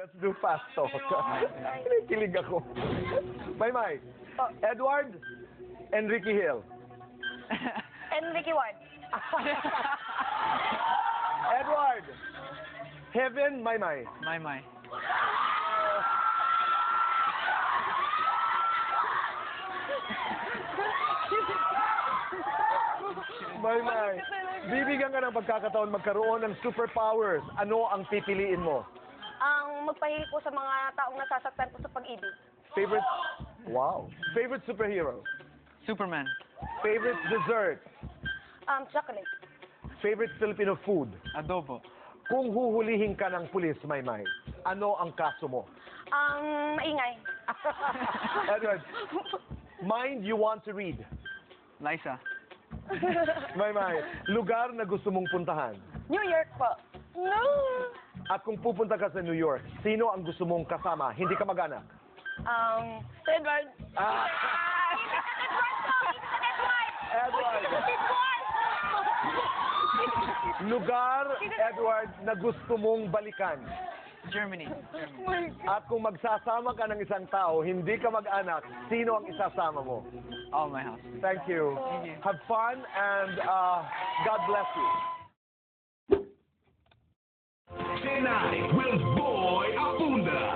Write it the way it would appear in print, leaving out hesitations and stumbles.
let's do fast talk. Kinikilig ako. Maymay, Edward, Enrique Hill. Enrique Ward. Edward, Heaven, Maymay. Maymay. Maymay, bibigyan ka ng pagkakataon magkaroon ng superpowers. Ano ang pipiliin mo? Ang magpahili po sa mga taong nasasaktan po sa pag-ibig. Favorite? Wow. Favorite superhero? Superman. Favorite dessert? Chocolate. Favorite Filipino food? Adobo. Kung huhulihin ka ng pulis, Maymay, ano ang kaso mo? Maingay. Edward, mind you want to read? Liza. Maymay, lugar na gusto mong puntahan? New York po. No! At kung pupunta ka sa New York, sino ang gusto mong kasama? Hindi ka mag-anak? Edward. Ah. Edward. Lugar, Edward, na gusto mong balikan. Germany. At kung magsasama ka ng isang tao, hindi ka mag-anak, sino ang isasama mo? All my house. Thank you. Thank you. Have fun and God bless you. Tonight with Boy Apunda.